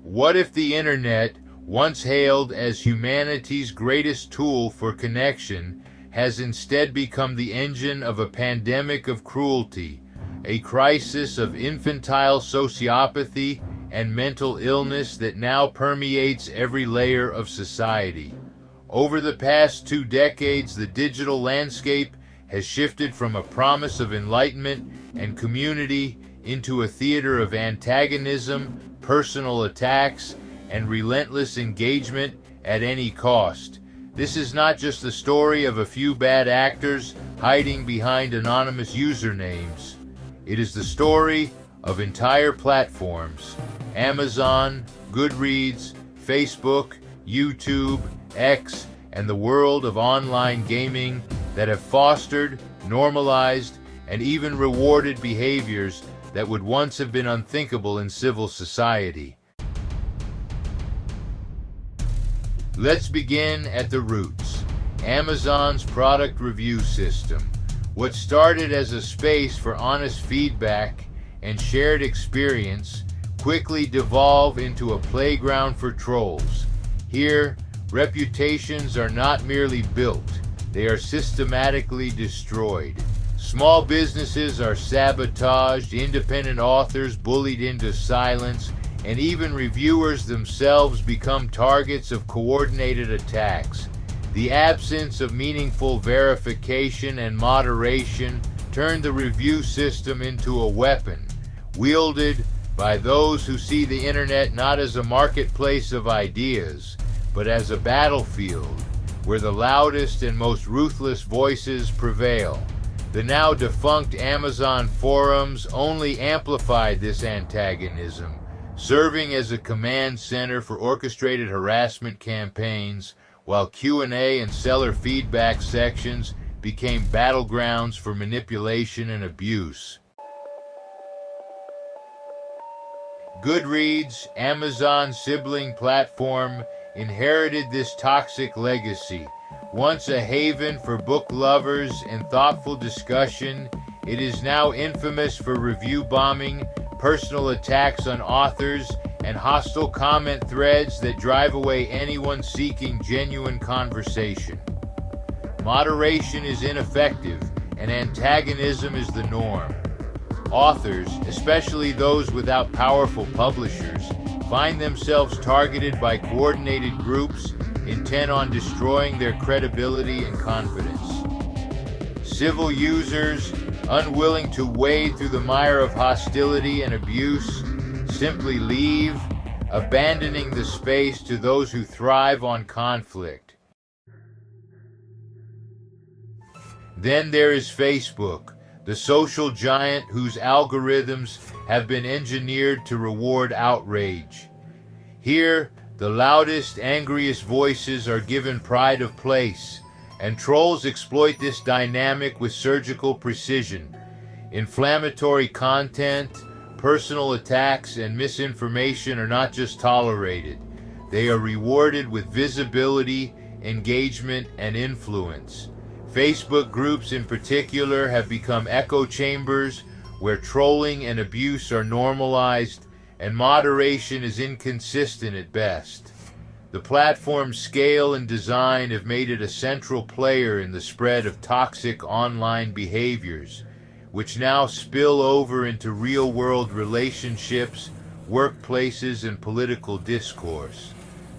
What if the internet, once hailed as humanity's greatest tool for connection, has instead become the engine of a pandemic of cruelty, a crisis of infantile sociopathy and mental illness that now permeates every layer of society? Over the past 2 decades, the digital landscape has shifted from a promise of enlightenment and community into a theater of antagonism, personal attacks, and relentless engagement at any cost. This is not just the story of a few bad actors hiding behind anonymous usernames. It is the story of entire platforms: Amazon, Goodreads, Facebook, YouTube, X, and the world of online gaming that have fostered, normalized, and even rewarded behaviors that would once have been unthinkable in civil society. Let's begin at the roots. Amazon's product review system. What started as a space for honest feedback and shared experience quickly devolved into a playground for trolls. Here, reputations are not merely built, they are systematically destroyed. Small businesses are sabotaged, independent authors bullied into silence, and even reviewers themselves become targets of coordinated attacks. The absence of meaningful verification and moderation turned the review system into a weapon, wielded by those who see the internet not as a marketplace of ideas, but as a battlefield where the loudest and most ruthless voices prevail. The now defunct Amazon forums only amplified this antagonism, serving as a command center for orchestrated harassment campaigns, while Q&A and seller feedback sections became battlegrounds for manipulation and abuse. Goodreads, Amazon's sibling platform, inherited this toxic legacy. Once a haven for book lovers and thoughtful discussion, it is now infamous for review bombing, personal attacks on authors, and hostile comment threads that drive away anyone seeking genuine conversation. Moderation is ineffective, and antagonism is the norm. Authors, especially those without powerful publishers, find themselves targeted by coordinated groups intent on destroying their credibility and confidence. Civil users, unwilling to wade through the mire of hostility and abuse, simply leave, abandoning the space to those who thrive on conflict. Then there is Facebook, the social giant whose algorithms have been engineered to reward outrage. Here, the loudest, angriest voices are given pride of place, and trolls exploit this dynamic with surgical precision. Inflammatory content, personal attacks, and misinformation are not just tolerated, they are rewarded with visibility, engagement, and influence. Facebook groups in particular have become echo chambers where trolling and abuse are normalized and moderation is inconsistent at best. The platform's scale and design have made it a central player in the spread of toxic online behaviors, which now spill over into real-world relationships, workplaces, and political discourse.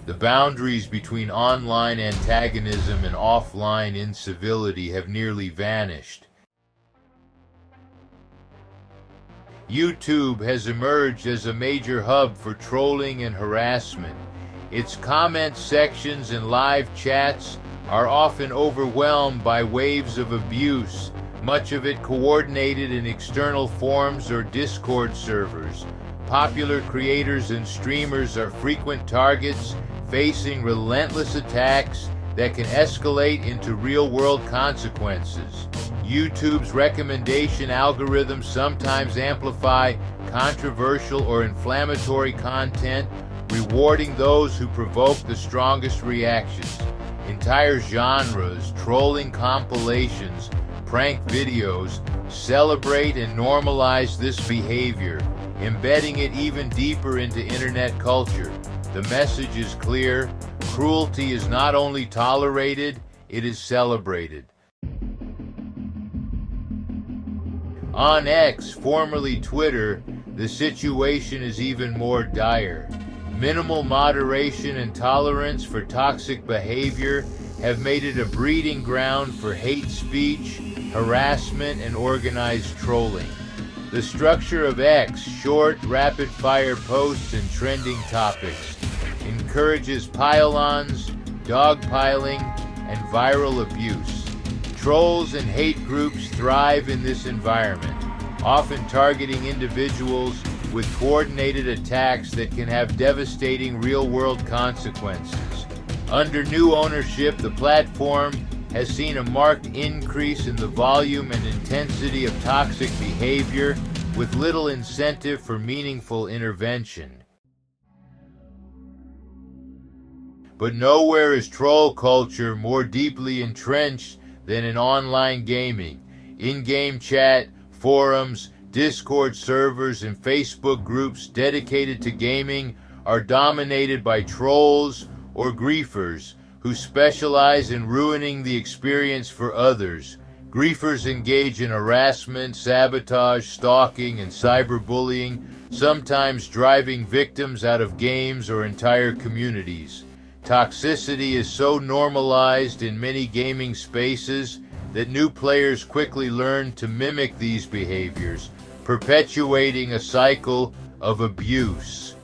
The boundaries between online antagonism and offline incivility have nearly vanished. YouTube has emerged as a major hub for trolling and harassment. Its comment sections and live chats are often overwhelmed by waves of abuse, much of it coordinated in external forums or Discord servers. Popular creators and streamers are frequent targets, facing relentless attacks that can escalate into real-world consequences. YouTube's recommendation algorithms sometimes amplify controversial or inflammatory content, rewarding those who provoke the strongest reactions. Entire genres, trolling compilations, prank videos celebrate and normalize this behavior, embedding it even deeper into internet culture. The message is clear: cruelty is not only tolerated, it is celebrated. On X, formerly Twitter, the situation is even more dire. Minimal moderation and tolerance for toxic behavior have made it a breeding ground for hate speech, harassment, and organized trolling. The structure of X, short, rapid-fire posts and trending topics, encourages pile-ons, dogpiling, and viral abuse. Trolls and hate groups thrive in this environment, often targeting individuals with coordinated attacks that can have devastating real-world consequences. Under new ownership, the platform has seen a marked increase in the volume and intensity of toxic behavior, with little incentive for meaningful intervention. But nowhere is troll culture more deeply entrenched than in online gaming. In-game chat, forums, Discord servers, and Facebook groups dedicated to gaming are dominated by trolls or griefers who specialize in ruining the experience for others. Griefers engage in harassment, sabotage, stalking, and cyberbullying, sometimes driving victims out of games or entire communities. Toxicity is so normalized in many gaming spaces that new players quickly learn to mimic these behaviors, perpetuating a cycle of abuse.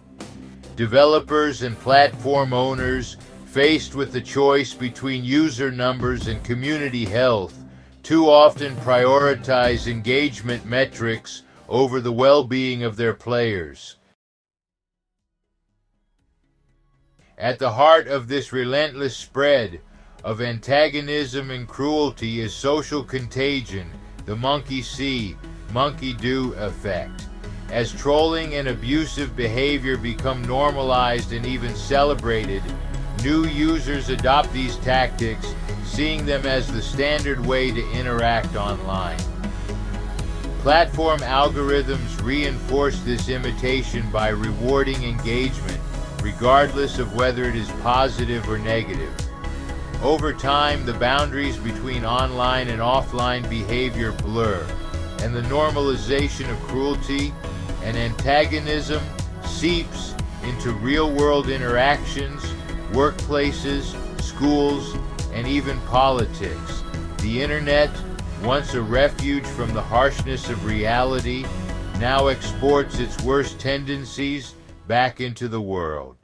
Developers and platform owners, faced with the choice between user numbers and community health, too often prioritize engagement metrics over the well-being of their players. At the heart of this relentless spread of antagonism and cruelty is social contagion, the monkey see, monkey do effect. As trolling and abusive behavior become normalized and even celebrated, new users adopt these tactics, seeing them as the standard way to interact online. Platform algorithms reinforce this imitation by rewarding engagement, regardless of whether it is positive or negative. Over time, the boundaries between online and offline behavior blur, and the normalization of cruelty and antagonism seeps into real-world interactions, workplaces, schools, and even politics. The internet, once a refuge from the harshness of reality, now exports its worst tendencies back into the world.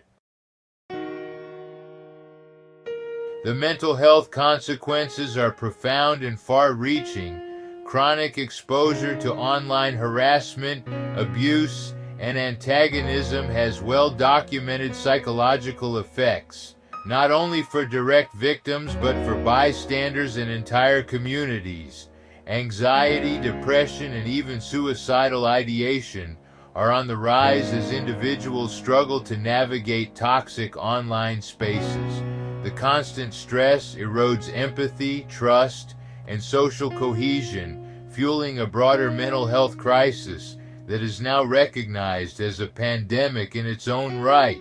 The mental health consequences are profound and far-reaching. Chronic exposure to online harassment, abuse, and antagonism has well-documented psychological effects, not only for direct victims but for bystanders and entire communities. Anxiety, depression, and even suicidal ideation are on the rise as individuals struggle to navigate toxic online spaces. The constant stress erodes empathy, trust, and social cohesion, fueling a broader mental health crisis that is now recognized as a pandemic in its own right.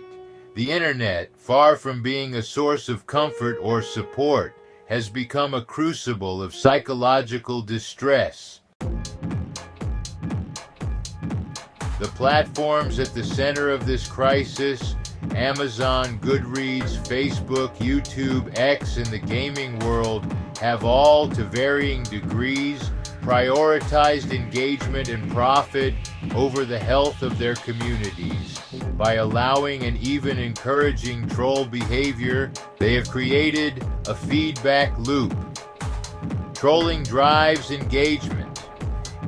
The internet, far from being a source of comfort or support, has become a crucible of psychological distress. The platforms at the center of this crisis, Amazon, Goodreads, Facebook, YouTube, X, and the gaming world, have all, to varying degrees, prioritized engagement and profit over the health of their communities. By allowing and even encouraging troll behavior, they have created a feedback loop. Trolling drives engagement.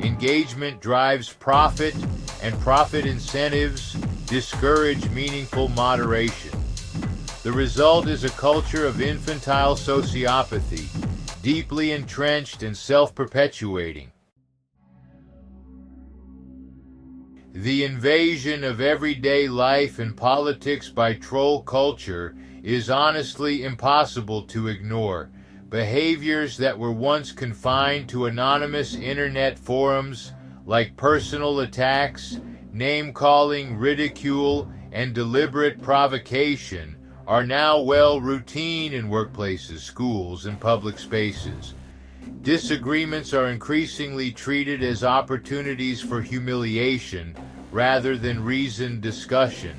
Engagement drives profit, and profit incentives discourage meaningful moderation. The result is a culture of infantile sociopathy, deeply entrenched and self-perpetuating. The invasion of everyday life and politics by troll culture is honestly impossible to ignore, Behaviors that were once confined to anonymous internet forums, like personal attacks, name-calling, ridicule, and deliberate provocation, are now routine in workplaces, schools, and public spaces. Disagreements are increasingly treated as opportunities for humiliation rather than reasoned discussion.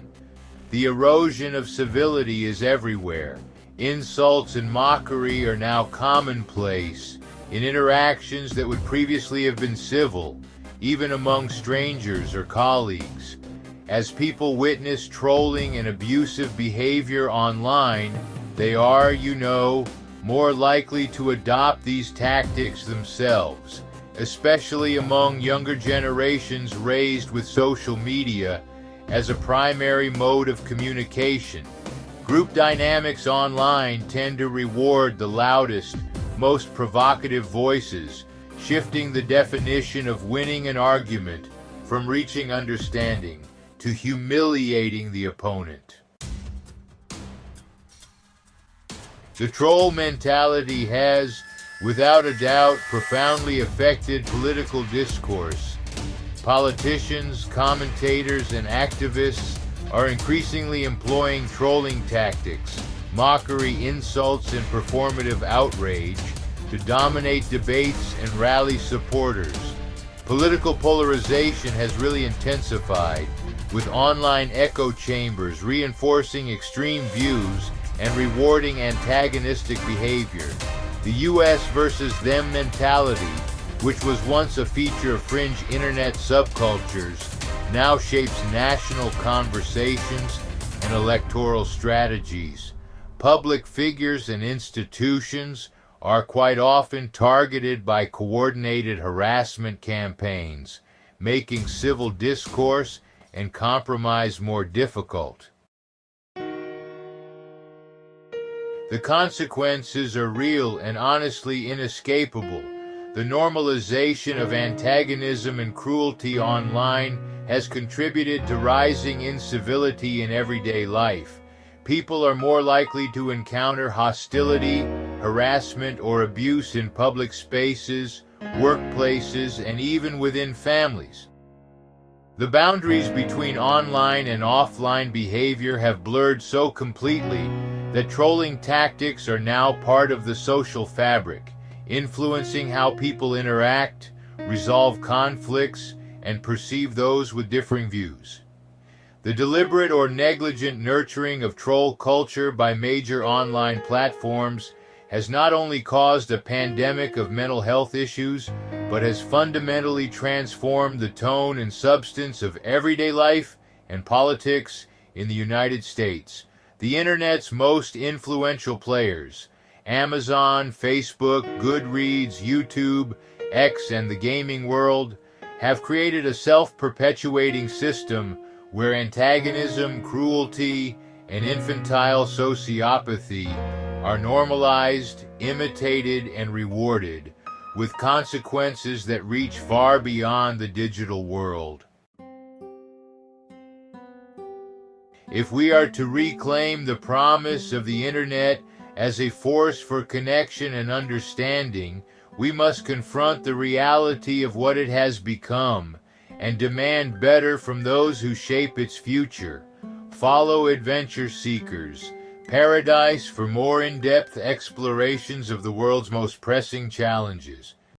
The erosion of civility is everywhere. Insults and mockery are now commonplace in interactions that would previously have been civil, even among strangers or colleagues. As people witness trolling and abusive behavior online, they are, more likely to adopt these tactics themselves, especially among younger generations raised with social media as a primary mode of communication. Group dynamics online tend to reward the loudest, most provocative voices, shifting the definition of winning an argument from reaching understanding to humiliating the opponent. The troll mentality has, without a doubt, profoundly affected political discourse. Politicians, commentators, and activists are increasingly employing trolling tactics, mockery, insults, and performative outrage to dominate debates and rally supporters. Political polarization has really intensified, with online echo chambers reinforcing extreme views and rewarding antagonistic behavior. The US versus them mentality, which was once a feature of fringe internet subcultures, now shapes national conversations and electoral strategies. Public figures and institutions are quite often targeted by coordinated harassment campaigns, making civil discourse and compromise more difficult. The consequences are real and honestly inescapable. The normalization of antagonism and cruelty online has contributed to rising incivility in everyday life. People are more likely to encounter hostility, harassment, or abuse in public spaces, workplaces, and even within families. The boundaries between online and offline behavior have blurred so completely that trolling tactics are now part of the social fabric, influencing how people interact, resolve conflicts, and perceive those with differing views. The deliberate or negligent nurturing of troll culture by major online platforms has not only caused a pandemic of mental health issues, but has fundamentally transformed the tone and substance of everyday life and politics in the United States. The internet's most influential players, Amazon, Facebook, Goodreads, YouTube, X, and the gaming world, have created a self-perpetuating system where antagonism, cruelty, and infantile sociopathy are normalized, imitated, and rewarded, with consequences that reach far beyond the digital world. If we are to reclaim the promise of the internet as a force for connection and understanding, we must confront the reality of what it has become and demand better from those who shape its future. Follow Adventure Seekers, Paradise for more in-depth explorations of the world's most pressing challenges.